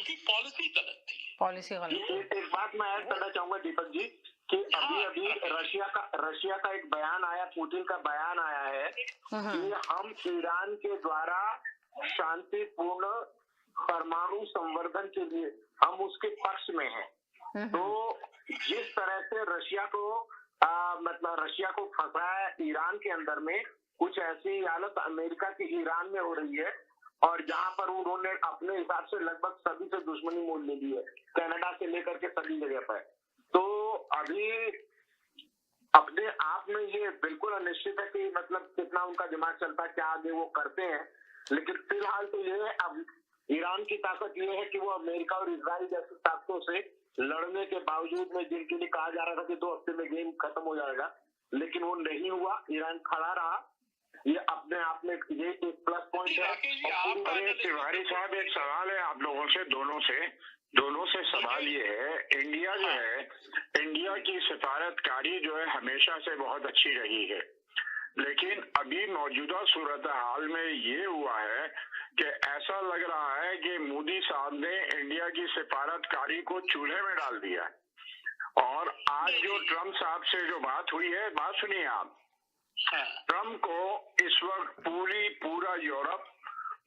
क्योंकि पॉलिसी गलत थी। पॉलिसी गलत। एक बात मैं ऐड करना चाहूंगा दीपक जी कि अभी रशिया का एक बयान आया, पुतिन का बयान आया है कि हम ईरान के द्वारा शांतिपूर्ण परमाणु संवर्धन के लिए हम उसके पक्ष में हैं। तो जिस तरह से रशिया को मतलब रशिया को फंसाया ईरान के अंदर में, कुछ ऐसी हालत अमेरिका की ईरान में हो रही है और जहां पर उन्होंने अपने हिसाब से लगभग सभी से दुश्मनी मोल ले ली है, कनाडा से लेकर के सभी जगह पर। तो अभी अपने आप में ये बिल्कुल अनिश्चित है कि मतलब कितना उनका दिमाग चलता है, क्या आगे वो करते हैं। लेकिन फिलहाल तो ये है, अब ईरान की ताकत ये है कि वो अमेरिका और इजराइल जैसी ताकतों से लड़ने के बावजूद में, जिनके लिए कहा जा रहा था कि 2 हफ्ते में गेम खत्म हो जाएगा, लेकिन वो नहीं हुआ, ईरान खड़ा रहा। ये अपने आप में ये एक प्लस पॉइंट है। तिवारी साहब, एक सवाल है आप लोगों से, दोनों से सवाल ये है, इंडिया जो है, इंडिया की सिफारतकारी जो है हमेशा से बहुत अच्छी रही है, लेकिन अभी मौजूदा सूरत हाल में ये हुआ है कि ऐसा लग रहा है कि मोदी साहब ने इंडिया की सिफारतकारी को चूल्हे में डाल दिया। और आज जो ट्रम्प साहब से जो बात हुई है, बात सुनिए आप, ट्रम्प को इस वक्त पूरा यूरोप,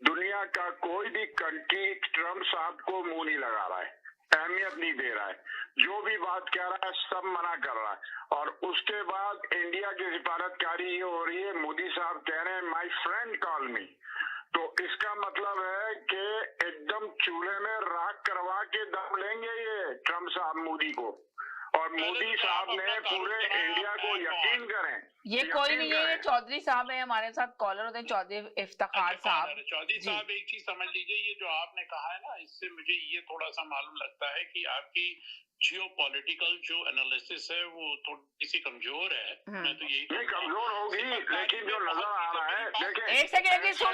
दुनिया का कोई भी कंट्री ट्रम्प साहब को मुंह नहीं लगा रहा है, अहमियत नहीं दे रहा है, जो भी बात कह रहा है सब मना कर रहा है। और उसके बाद इंडिया की सिफारतकारी ये हो रही है, मोदी साहब कह रहे हैं माय फ्रेंड कॉल मी। तो इसका मतलब है कि एकदम चूल्हे में राख करवा के दम लेंगे ये ट्रम्प साहब मोदी को, और मोदी साहब ने पूरे इंडिया को यकीन करें, ये कोई नहीं है, ये चौधरी साहब है हमारे साथ, कॉलर होते हैं चौधरी इफ्तिखार साहब। चौधरी साहब, एक चीज समझ लीजिए, ये जो आपने कहा है ना, इससे मुझे ये थोड़ा सा मालूम लगता है कि आपकी जियोपॉलिटिकल जो एनालिसिस है वो थोड़ी सी कमजोर है। मैं तो यही नहीं कमजोर होगी, लेकिन जो नजर आ रहा है, देखिए एक सेकंड सुन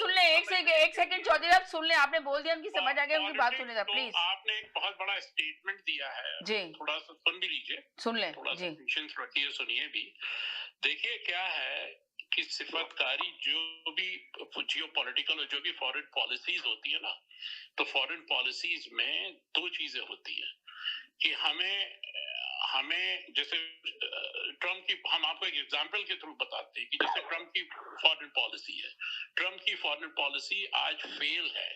ले एक सेकंड चौधरी साहब सुन ले, आपने बोल दिया, उनकी समझ आ गया, उनकी बात सुन ले प्लीज। आपने एक बहुत बड़ा स्टेटमेंट दिया है जी, थोड़ा सा सुन भी लीजिए, सुन ले जी, पेशेंस रखिए, सुनिए भी। देखिए क्या है कि सिफारतकारी जो भी जियोपॉलिटिकल और जो भी फॉरेन पॉलिसीज होती है ना, तो फॉरेन पॉलिसीज में 2 चीजें होती है कि हमें जैसे ट्रम्प की, हम आपको एक एग्जांपल के थ्रू बताते हैं कि जैसे ट्रम्प की फॉरेन पॉलिसी है, ट्रम्प की फॉरेन पॉलिसी आज फेल है।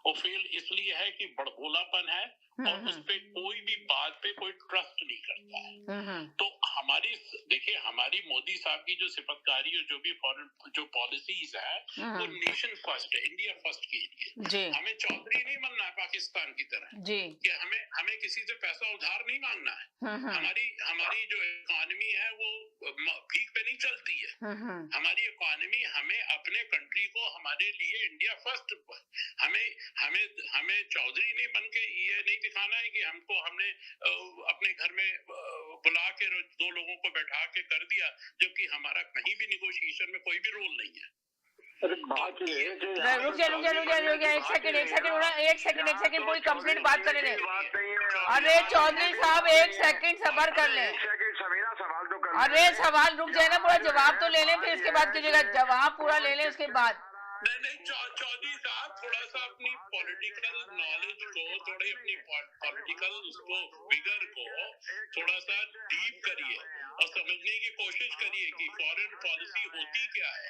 वो फेल इसलिए है कि बड़बोलापन है और उस पे कोई भी बात पे कोई ट्रस्ट नहीं करता है। तो देखिए हमारी मोदी साहब की जो सिफारतकारी और जो भी फॉरेन जो पॉलिसीज है वो नेशन फर्स्ट है, इंडिया फर्स्ट के लिए। हमें चौधरी नहीं बनना है पाकिस्तान की तरह कि हमें किसी से पैसा उधार नहीं मांगना है। हमारी जो इकोनॉमी है वो भीख पे नहीं चलती है। हमारी इकोनॉमी, हमें अपने कंट्री को, हमारे लिए इंडिया फर्स्ट, हमें चौधरी नहीं बन के ये नहीं दिखाना है कि हमने अपने घर में बुला के 2 लोगों को बैठा के कर दिया, जबकि हमारा कहीं भी निगोशिएशन में कोई भी रोल नहीं है। रुक जा एक सेकंड पूरी कंप्लीट बात कर ले। अरे चौधरी साहब एक सेकंड सबर कर ले, अरे सवाल रुक जाए ना, पूरा जवाब तो ले लें, फिर इसके बाद कीजिएगा, जवाब पूरा ले लें उसके बाद। नहीं चौधरी साहब, थोड़ा सा अपनी पॉलिटिकल नॉलेज को, थोड़ी अपनी पॉलिटिकल उसको विगर को थोड़ा सा डीप करिए और समझने की कोशिश करिए कि फॉरेन पॉलिसी होती क्या है।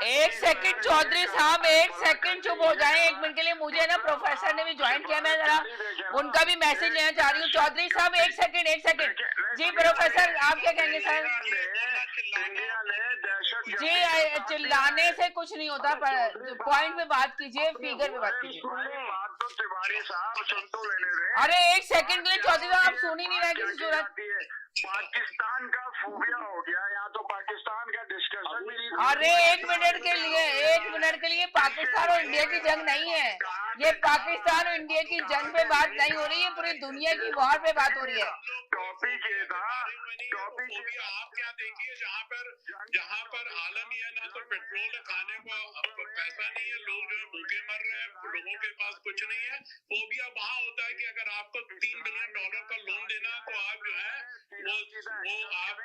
एक सेकंड चौधरी साहब, एक सेकंड चुप हो जाए 1 मिनट के लिए। मुझे ना प्रोफेसर ने भी ज्वाइन किया, मैं जरा उनका भी मैसेज लेना चाह रही हूँ। चौधरी साहब एक सेकंड जी, प्रोफेसर आप क्या कहेंगे सर? जी, चिल्लाने से कुछ नहीं होता, पॉइंट पे बात कीजिए, फिगर पे बात कीजिए। अरे एक सेकंड के लिए चौधरी साहब आप सुन ही नहीं रहे किसी सूरत। पाकिस्तान का फोबिया हो गया, यहाँ तो पाकिस्तान का डिस्कशन भी नहीं। अरे 1 मिनट के लिए पाकिस्तान और इंडिया की जंग नहीं है, ये पाकिस्तान और इंडिया की जंग पे बात नहीं हो रही है, पूरी दुनिया की वॉर पे बात हो रही है। टॉपिक ये था, आप क्या देखिए, जहाँ पर आलम ये ना तो पेट्रोल खाने को पैसा नहीं है, लोग जो है भूखे मर रहे हैं, लोगों के पास कुछ नहीं है। फोबिया वहाँ होता है कि अगर आपको $3 बिलियन का लोन देना, तो आप जो है वो आप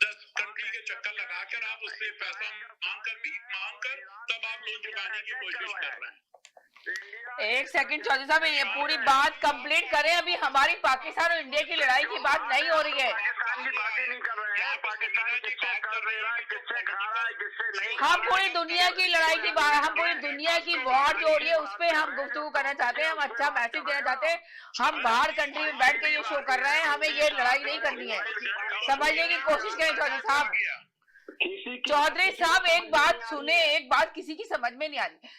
10 कंट्री के चक्कर लगाकर आप उससे पैसा मांग कर, भीख मांग कर, तब आप लोन चुकाने की कोशिश कर रहे हैं। एक सेकंड चौधरी साहब, ये पूरी बात कंप्लीट करें। अभी हमारी पाकिस्तान और इंडिया की लड़ाई की बात नहीं हो रही है। पाकिस्तान की बात ही नहीं कर रहे हैं। पाकिस्तान किससे कर रहा है, किससे खा रहा है, किससे नहीं। हम पूरी दुनिया की लड़ाई की बात, हम पूरी दुनिया की वॉर जो हो रही है उस पे हम गुफ्तगू करना चाहते हैं। हम अच्छा मैसेज देना चाहते हैं। हम बाहर कंट्री में बैठ के ये शो कर रहे हैं, हमें ये लड़ाई नहीं करनी है। समझने की कोशिश करें चौधरी साहब। चौधरी साहब एक बात सुने, एक बात किसी की समझ में नहीं आ रही।